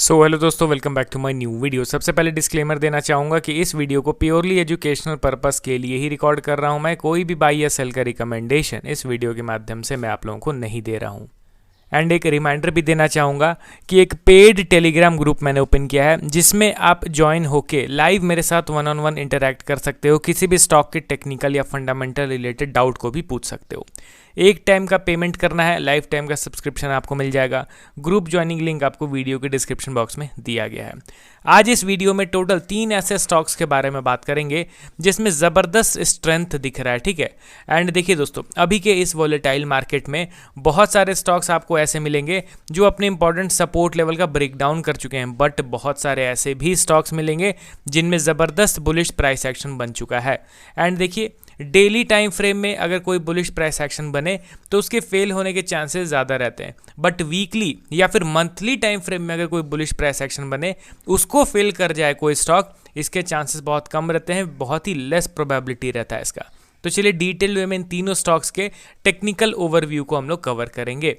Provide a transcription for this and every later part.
Hello दोस्तों, welcome back to my new video. सबसे पहले डिस्क्लेमर देना चाहूँगा कि इस वीडियो को प्योरली एजुकेशनल पर्पस के लिए ही रिकॉर्ड कर रहा हूँ। मैं कोई भी बाई या सेल का रिकमेंडेशन इस वीडियो के माध्यम से मैं आप लोगों को नहीं दे रहा हूँ। एंड एक रिमाइंडर भी देना चाहूँगा कि एक पेड टेलीग्राम ग्रुप मैंने ओपन किया है, जिसमें आप ज्वाइन होके लाइव मेरे साथ वन ऑन वन इंटरैक्ट कर सकते हो। किसी भी स्टॉक के टेक्निकल या फंडामेंटल रिलेटेड डाउट को भी पूछ सकते हो। एक टाइम का पेमेंट करना है, लाइफ टाइम का सब्सक्रिप्शन आपको मिल जाएगा। ग्रुप ज्वाइनिंग लिंक आपको वीडियो के डिस्क्रिप्शन बॉक्स में दिया गया है। आज इस वीडियो में टोटल 3 ऐसे स्टॉक्स के बारे में बात करेंगे जिसमें ज़बरदस्त स्ट्रेंथ दिख रहा है, ठीक है। एंड देखिए दोस्तों, अभी के इस वॉलेटाइल मार्केट में बहुत सारे स्टॉक्स आपको ऐसे मिलेंगे जो अपने इंपॉर्टेंट सपोर्ट लेवल का ब्रेकडाउन कर चुके हैं, बट बहुत सारे ऐसे भी स्टॉक्स मिलेंगे जिनमें ज़बरदस्त बुलिश प्राइस एक्शन बन चुका है। एंड देखिए, डेली टाइम फ्रेम में अगर कोई बुलिश प्राइस एक्शन बने तो उसके फेल होने के चांसेस ज़्यादा रहते हैं, बट वीकली या फिर मंथली टाइम फ्रेम में अगर कोई बुलिश प्राइस एक्शन बने, उसको फेल कर जाए कोई स्टॉक, इसके चांसेस बहुत कम रहते हैं, बहुत ही लेस प्रोबेबिलिटी रहता है इसका। तो चलिए डिटेल वे में इन तीनों स्टॉक्स के टेक्निकल ओवरव्यू को हम लोग कवर करेंगे।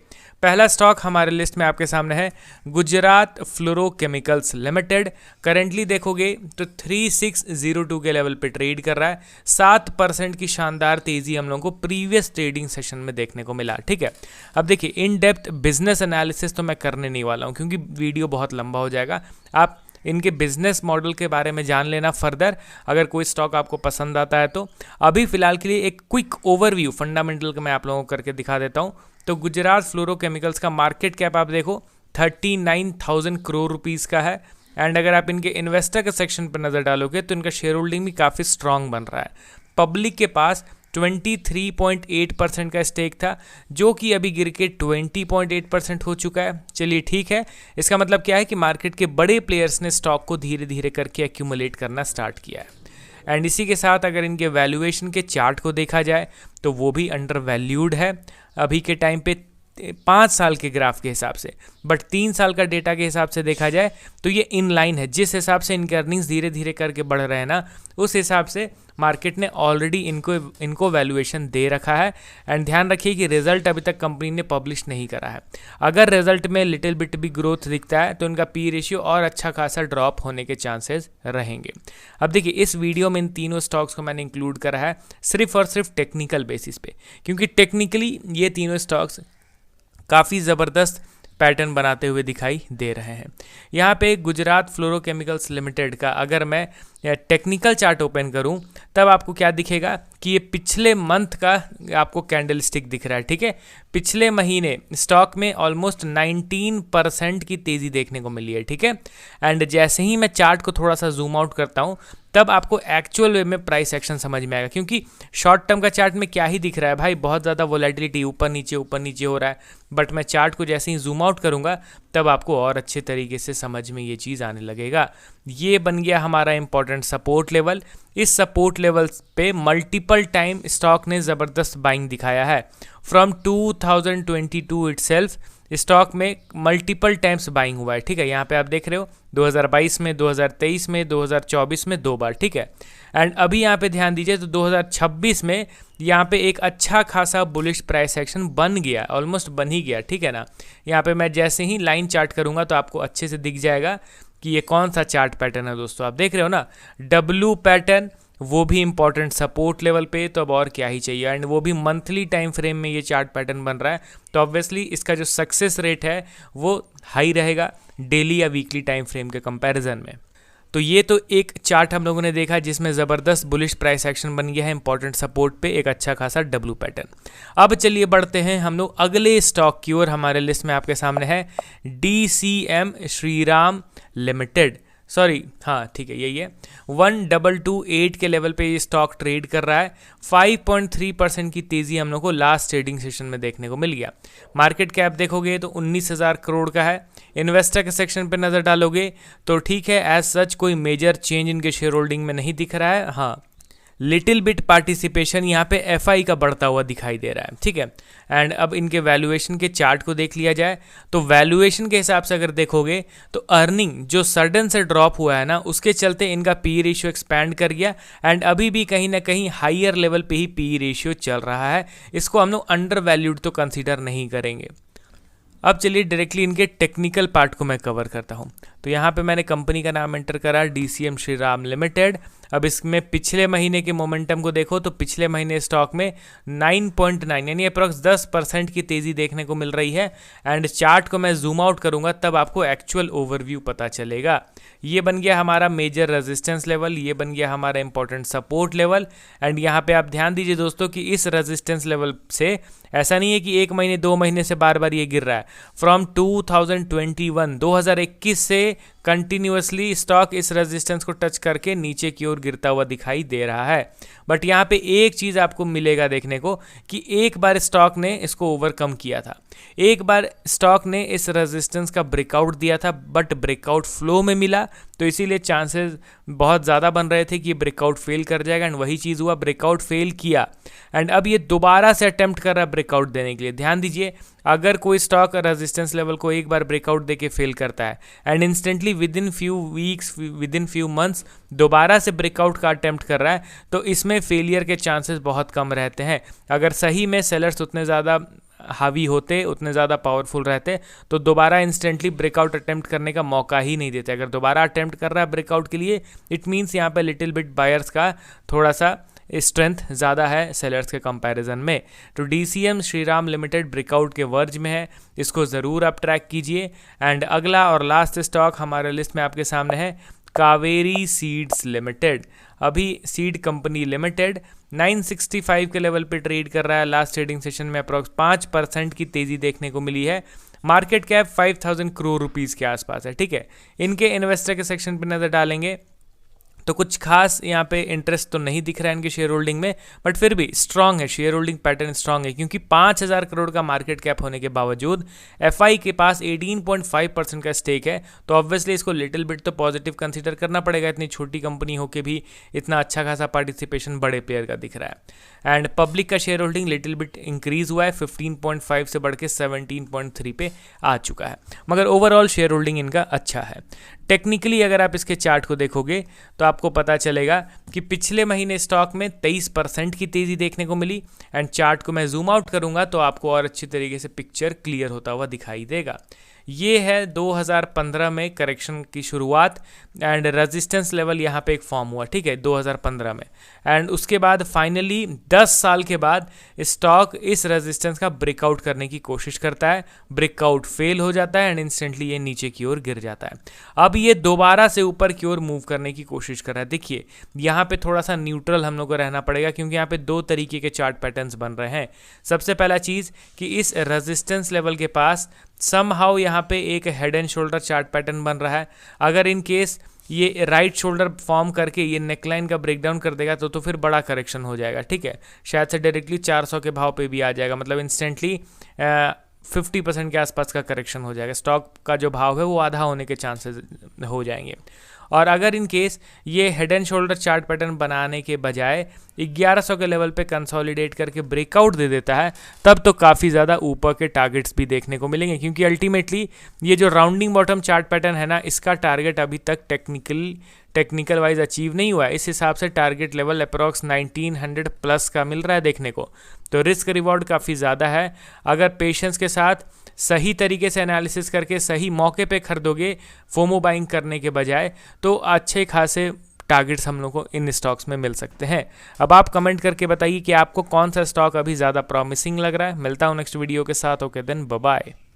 पहला स्टॉक हमारे लिस्ट में आपके सामने है गुजरात फ्लोरोकेमिकल्स लिमिटेड। करेंटली देखोगे तो 3602 के लेवल पे ट्रेड कर रहा है। 7% की शानदार तेजी हम लोगों को प्रीवियस ट्रेडिंग सेशन में देखने को मिला, ठीक है। अब देखिए, इन डेप्थ बिजनेस एनालिसिस तो मैं करने नहीं वाला हूँ क्योंकि वीडियो बहुत लंबा हो जाएगा। आप इनके बिजनेस मॉडल के बारे में जान लेना फर्दर, अगर कोई स्टॉक आपको पसंद आता है तो। अभी फिलहाल के लिए एक क्विक ओवरव्यू फंडामेंटल का मैं आप लोगों को करके दिखा देता हूँ। तो गुजरात फ्लोरोकेमिकल्स का मार्केट कैप आप देखो 39,000 करोड़ रुपीज़ का है। एंड अगर आप इनके इन्वेस्टर के सेक्शन पर नज़र डालोगे तो इनका शेयर होल्डिंग भी काफ़ी स्ट्रांग बन रहा है। पब्लिक के पास 23.8% का स्टेक था, जो कि अभी गिर के 20.8% हो चुका है। चलिए ठीक है, इसका मतलब क्या है कि मार्केट के बड़े प्लेयर्स ने स्टॉक को धीरे धीरे करके एक्यूमुलेट करना स्टार्ट किया है। एंड इसी के साथ अगर इनके वैल्यूएशन के चार्ट को देखा जाए तो वो भी अंडर वैल्यूड है अभी के टाइम पे 5 साल के ग्राफ के हिसाब से, बट 3 साल का डेटा के हिसाब से देखा जाए तो ये इन लाइन है। जिस हिसाब से इनके अर्निंग्स धीरे धीरे करके बढ़ रहे हैं ना, उस हिसाब से मार्केट ने ऑलरेडी इनको वैल्यूएशन दे रखा है। एंड ध्यान रखिए कि रिजल्ट अभी तक कंपनी ने पब्लिश नहीं करा है। अगर रिजल्ट में लिटिल बिट भी ग्रोथ दिखता है तो इनका पी रेशियो और अच्छा खासा ड्रॉप होने के चांसेस रहेंगे। अब देखिए, इस वीडियो में इन तीनों स्टॉक्स को मैंने इंक्लूड करा है सिर्फ और सिर्फ टेक्निकल बेसिस पे, क्योंकि टेक्निकली ये तीनों स्टॉक्स काफ़ी ज़बरदस्त पैटर्न बनाते हुए दिखाई दे रहे हैं। यहाँ पे गुजरात फ्लोरोकेमिकल्स लिमिटेड का अगर मैं टेक्निकल चार्ट ओपन करूँ तब आपको क्या दिखेगा कि ये पिछले मंथ का आपको कैंडल स्टिक दिख रहा है, ठीक है। पिछले महीने स्टॉक में ऑलमोस्ट 19% की तेज़ी देखने को मिली है, ठीक है। एंड जैसे ही मैं चार्ट को थोड़ा सा जूम आउट करता हूँ तब आपको एक्चुअल वे में प्राइस एक्शन समझ में आएगा, क्योंकि शॉर्ट टर्म का चार्ट में क्या ही दिख रहा है भाई, बहुत ज़्यादा वोलेटिलिटी ऊपर नीचे हो रहा है। बट मैं चार्ट को जैसे ही जूम आउट करूँगा तब आपको और अच्छे तरीके से समझ में ये चीज़ आने लगेगा। ये बन गया हमारा इंपॉर्टेंट सपोर्ट लेवल। इस सपोर्ट लेवल पे मल्टीपल टाइम स्टॉक ने ज़बरदस्त बाइंग दिखाया है। फ्रॉम 2022 इटसेल्फ स्टॉक में मल्टीपल टाइम्स बाइंग हुआ है, ठीक है। यहाँ पे आप देख रहे हो 2022 में, 2023 में, 2024 में 2 बार, ठीक है। एंड अभी यहाँ पे ध्यान दीजिए तो 2026 में यहाँ पे एक अच्छा खासा बुलिश प्राइस एक्शन बन गया, ऑलमोस्ट बन ही गया, ठीक है ना। यहाँ पे मैं जैसे ही लाइन चार्ट करूँगा तो आपको अच्छे से दिख जाएगा कि ये कौन सा चार्ट पैटर्न है। दोस्तों आप देख रहे हो ना, डब्ल्यू पैटर्न, वो भी इंपॉर्टेंट सपोर्ट लेवल पे, तो अब और क्या ही चाहिए। एंड वो भी मंथली टाइम फ्रेम में ये चार्ट पैटर्न बन रहा है, तो ऑब्वियसली इसका जो सक्सेस रेट है वो हाई रहेगा डेली या वीकली टाइम फ्रेम के कंपैरिजन में। तो ये तो एक चार्ट हम लोगों ने देखा जिसमें ज़बरदस्त बुलिश प्राइस एक्शन बन गया है इंपॉर्टेंट सपोर्ट पे, एक अच्छा खासा डब्ल्यू पैटर्न। अब चलिए बढ़ते हैं हम लोग अगले स्टॉक की ओर। हमारे लिस्ट में आपके सामने है DCM श्रीराम लिमिटेड, सॉरी हाँ ठीक है यही है। 1228 के लेवल पे ये स्टॉक ट्रेड कर रहा है। 5.3% की तेज़ी हम लोग को लास्ट ट्रेडिंग सेशन में देखने को मिल गया। मार्केट कैप देखोगे तो 19,000 करोड़ का है। इन्वेस्टर के सेक्शन पे नज़र डालोगे तो ठीक है, एज सच कोई मेजर चेंज इनके शेयर होल्डिंग में नहीं दिख रहा है। हाँ, लिटिल बिट पार्टिसिपेशन यहाँ पे FI का बढ़ता हुआ दिखाई दे रहा है, ठीक है। एंड अब इनके वैल्यूएशन के चार्ट को देख लिया जाए तो वैल्यूएशन के हिसाब से अगर देखोगे तो अर्निंग जो सडन से ड्रॉप हुआ है ना, उसके चलते इनका पी रेशियो एक्सपैंड कर गया। एंड अभी भी कहीं ना कहीं हाइयर लेवल पे ही पी रेशियो चल रहा है। इसको हम लोग अंडर वैल्यूड तो कंसीडर नहीं करेंगे। अब चलिए डायरेक्टली इनके टेक्निकल पार्ट को मैं कवर करता हूँ। तो यहाँ पे मैंने कंपनी का नाम एंटर करा, DCM श्रीराम लिमिटेड। अब इसमें पिछले महीने के मोमेंटम को देखो तो पिछले महीने स्टॉक में 9.9 यानी अप्रॉक्स 10% की तेज़ी देखने को मिल रही है। एंड चार्ट को मैं जूम आउट करूँगा तब आपको एक्चुअल ओवरव्यू पता चलेगा। ये बन गया हमारा मेजर रेजिस्टेंस लेवल, ये बन गया हमारा इंपॉर्टेंट सपोर्ट लेवल। एंड यहाँ पे आप ध्यान दीजिए दोस्तों कि इस रेजिस्टेंस लेवल से ऐसा नहीं है कि 1 महीने 2 महीने से बार बार ये गिर रहा है। फ्रॉम 2021 से कंटिन्यूअसली स्टॉक इस रेजिस्टेंस को टच करके नीचे की ओर गिरता हुआ दिखाई दे रहा है। बट यहाँ पे एक चीज़ आपको मिलेगा देखने को कि एक बार स्टॉक ने इसको ओवरकम किया था, एक बार स्टॉक ने इस रेजिस्टेंस का ब्रेकआउट दिया था, बट ब्रेकआउट फ्लो में मिला, तो इसीलिए चांसेस बहुत ज़्यादा बन रहे थे कि ब्रेकआउट फेल कर जाएगा। एंड वही चीज़ हुआ, ब्रेकआउट फेल किया। एंड अब ये दोबारा से अटेम्प्ट कर रहा है ब्रेकआउट देने के लिए। ध्यान दीजिए, अगर कोई स्टॉक रेजिस्टेंस लेवल को एक बार ब्रेकआउट देके फेल करता है and instantly with in few weeks, with in few months दोबारा से ब्रेकआउट का अटेम्प्ट कर रहा है, तो इसमें फेलियर के चांसेस बहुत कम रहते हैं। अगर सही में सेलर्स उतने ज़्यादा हावी होते, उतने ज़्यादा पावरफुल रहते, तो दोबारा इंस्टेंटली ब्रेकआउट अटेम्प्ट करने का मौका ही नहीं देते। अगर दोबारा अटेम्प्ट कर रहा है ब्रेकआउट के लिए, इट मीन्स यहाँ पे लिटिल बिट बायर्स का थोड़ा सा स्ट्रेंथ ज़्यादा है सेलर्स के कंपैरिजन में। तो DCM श्रीराम लिमिटेड ब्रेकआउट के वर्ज में है, इसको ज़रूर आप ट्रैक कीजिए। एंड अगला और लास्ट स्टॉक हमारे लिस्ट में आपके सामने है कावेरी सीड्स लिमिटेड। अभी सीड कंपनी लिमिटेड 965 के लेवल पे ट्रेड कर रहा है। लास्ट ट्रेडिंग सेशन में अप्रॉक्स 5% की तेज़ी देखने को मिली है। मार्केट कैप 5000 करोड़ रुपीज़ के आसपास है। ठीक है, इनके इन्वेस्टर के सेक्शन पर नज़र डालेंगे तो कुछ खास यहाँ पे इंटरेस्ट तो नहीं दिख रहा है इनके शेयर होल्डिंग में, बट फिर भी स्ट्रांग है, शेयर होल्डिंग पैटर्न स्ट्रांग है, क्योंकि 5000 करोड़ का मार्केट कैप होने के बावजूद FI के पास 18.5% का स्टेक है। तो ऑब्वियसली इसको लिटिल बिट तो पॉजिटिव कंसीडर करना पड़ेगा, इतनी छोटी कंपनी होके भी इतना अच्छा खासा पार्टिसिपेशन बड़े प्लेयर का दिख रहा है। एंड पब्लिक का share holding little bit increase हुआ है, 15.5 से बढ़ के 17.3 पे आ चुका है, मगर ओवरऑल शेयर होल्डिंग इनका अच्छा है। टेक्निकली अगर आप इसके चार्ट को देखोगे तो आपको पता चलेगा कि पिछले महीने स्टॉक में 23% की तेज़ी देखने को मिली। एंड चार्ट को मैं जूम आउट करूंगा तो आपको और अच्छी तरीके से पिक्चर क्लियर होता हुआ दिखाई देगा। ये है 2015 में करेक्शन की शुरुआत एंड रेजिस्टेंस लेवल यहाँ पे एक फॉर्म हुआ, ठीक है, 2015 में। एंड उसके बाद फाइनली 10 साल के बाद स्टॉक इस रेजिस्टेंस का ब्रेकआउट करने की कोशिश करता है, ब्रेकआउट फेल हो जाता है एंड इंस्टेंटली ये नीचे की ओर गिर जाता है। अब ये दोबारा से ऊपर की ओर मूव करने की कोशिश कर रहा है। देखिए यहाँ पे थोड़ा सा न्यूट्रल हम लोग को रहना पड़ेगा, क्योंकि यहाँ पे 2 तरीके के चार्ट पैटर्न्स बन रहे हैं। सबसे पहला चीज़ कि इस रेजिस्टेंस लेवल के पास समहाउ यहाँ पे एक head and shoulder chart pattern बन रहा है। अगर इन केस ये राइट शोल्डर फॉर्म करके ये नेकलाइन का ब्रेकडाउन कर देगा तो फिर बड़ा करेक्शन हो जाएगा, ठीक है, शायद से डायरेक्टली 400 के भाव पे भी आ जाएगा, मतलब इंस्टेंटली 50% के आसपास का करेक्शन हो जाएगा। स्टॉक का जो भाव है वो आधा होने के चांसेस हो जाएंगे। और अगर इन केस ये head and shoulder chart pattern बनाने के बजाय 1100 के लेवल पे कंसोलिडेट करके ब्रेकआउट दे देता है, तब तो काफ़ी ज़्यादा ऊपर के टारगेट्स भी देखने को मिलेंगे, क्योंकि अल्टीमेटली ये जो राउंडिंग बॉटम चार्ट पैटर्न है ना, इसका टारगेट अभी तक टेक्निकल वाइज अचीव नहीं हुआ है। इस हिसाब से टारगेट लेवल अप्रॉक्स 1900 प्लस का मिल रहा है देखने को। तो रिस्क रिवॉर्ड काफ़ी ज़्यादा है। अगर पेशेंस के साथ सही तरीके से एनालिसिस करके सही मौके पे खरीदोगे फोमो बाइंग करने के बजाय, तो अच्छे खासे टारगेट्स हम लोग को इन स्टॉक्स में मिल सकते हैं। अब आप कमेंट करके बताइए कि आपको कौन सा स्टॉक अभी ज़्यादा प्रॉमिसिंग लग रहा है। मिलता हूँ नेक्स्ट वीडियो के साथ। Okay then, bye bye.